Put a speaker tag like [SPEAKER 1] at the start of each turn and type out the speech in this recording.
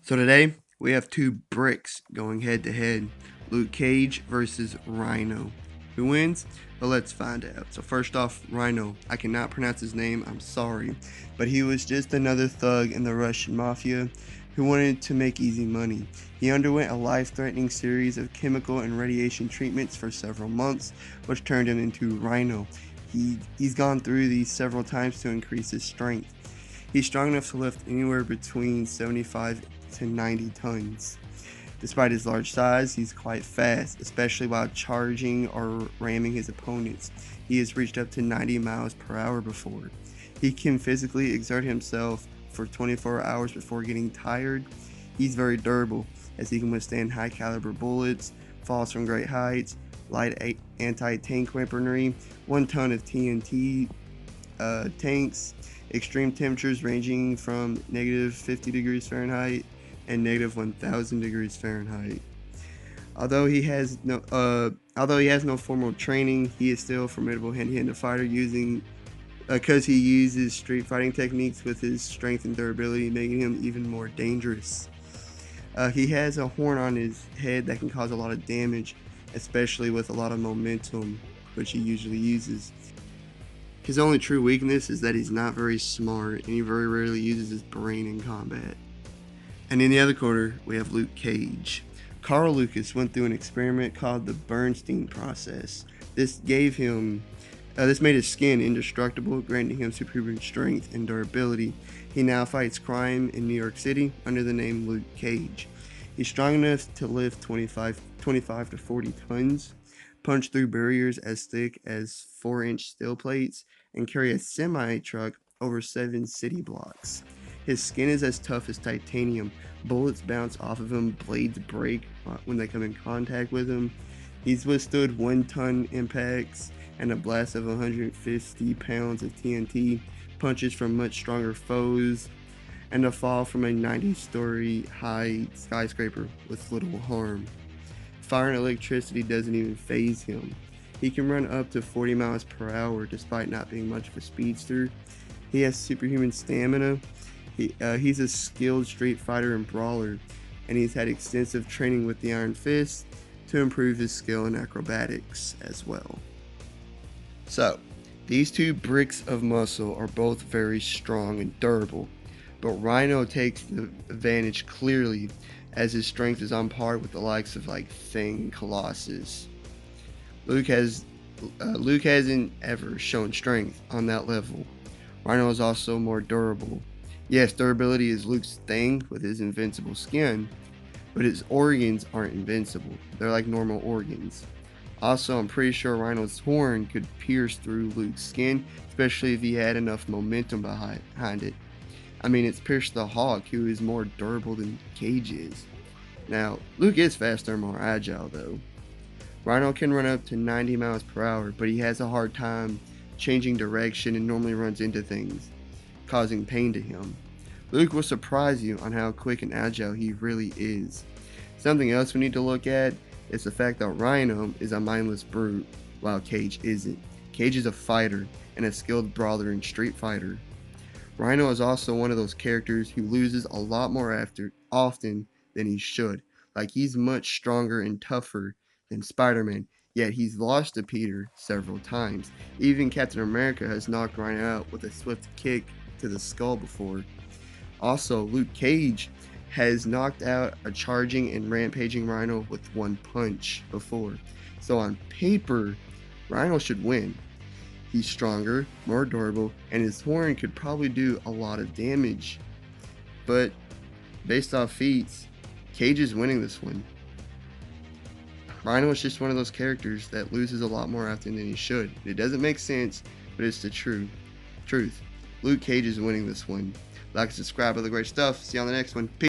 [SPEAKER 1] So today we have two bricks going head to head. Luke Cage versus Rhino. Who wins? Well, let's find out. So first off, Rhino. I cannot pronounce his name, I'm sorry. But he was just another thug in the Russian mafia who wanted to make easy money. He underwent a life-threatening series of chemical and radiation treatments for several months, which turned him into Rhino. He's gone through these several times to increase his strength. He's strong enough to lift anywhere between 75 to 90 tons. Despite his large size, he's quite fast, especially while charging or ramming his opponents. He has reached up to 90 miles per hour before. He can physically exert himself for 24 hours before getting tired. He's very durable, as he can withstand high caliber bullets, falls from great heights, light anti-tank weaponry, 1 ton of TNT tanks, extreme temperatures ranging from -50 degrees Fahrenheit and -1000 degrees Fahrenheit. Although he has no formal training, he is still a formidable hand-to-hand fighter using because he uses street fighting techniques with his strength and durability, making him even more dangerous. He has a horn on his head that can cause a lot of damage, especially with a lot of momentum, which he usually uses. His only true weakness is that he's not very smart, and he very rarely uses his brain in combat. And in the other corner, we have Luke Cage. Carl Lucas went through an experiment called the Bernstein process. This made his skin indestructible, granting him superhuman strength and durability. He now fights crime in New York City under the name Luke Cage. He's strong enough to lift 25 to 40 tons, punch through barriers as thick as 4-inch steel plates, and carry a semi-truck over 7 city blocks. His skin is as tough as titanium. Bullets bounce off of him, blades break when they come in contact with him. He's withstood 1-ton impacts and a blast of 150 pounds of TNT, punches from much stronger foes, and a fall from a 90-story high skyscraper with little harm. Fire and electricity doesn't even faze him. He can run up to 40 miles per hour despite not being much of a speedster. He has superhuman stamina. He's a skilled street fighter and brawler, and he's had extensive training with the Iron Fist to improve his skill in acrobatics as well. So, these two bricks of muscle are both very strong and durable, but Rhino takes the advantage clearly, as his strength is on par with the likes of like Thing and Colossus. Luke hasn't ever shown strength on that level. Rhino is also more durable. Yes, durability is Luke's thing with his invincible skin, but his organs aren't invincible. They're like normal organs. Also, I'm pretty sure Rhino's horn could pierce through Luke's skin, especially if he had enough momentum behind it. I mean, it's pierced the Hawk, who is more durable than Cage is. Now, Luke is faster and more agile though. Rhino can run up to 90 miles per hour, but he has a hard time changing direction and normally runs into things, causing pain to him. Luke will surprise you on how quick and agile he really is. Something else we need to look at is the fact that Rhino is a mindless brute, while Cage isn't. Cage is a fighter and a skilled brawler and street fighter. Rhino is also one of those characters who loses a lot more often than he should. Like, he's much stronger and tougher than Spider-Man, yet he's lost to Peter several times. Even Captain America has knocked Rhino out with a swift kick to the skull before. Also, Luke Cage has knocked out a charging and rampaging Rhino with 1 punch before. So on paper, Rhino should win. He's stronger, more durable, and his horn could probably do a lot of damage. But based off feats, Cage is winning this one. Rhino is just one of those characters that loses a lot more often than he should. It doesn't make sense, but it's the truth. Luke Cage is winning this one. Like and subscribe, other great stuff. See you on the next one. Peace.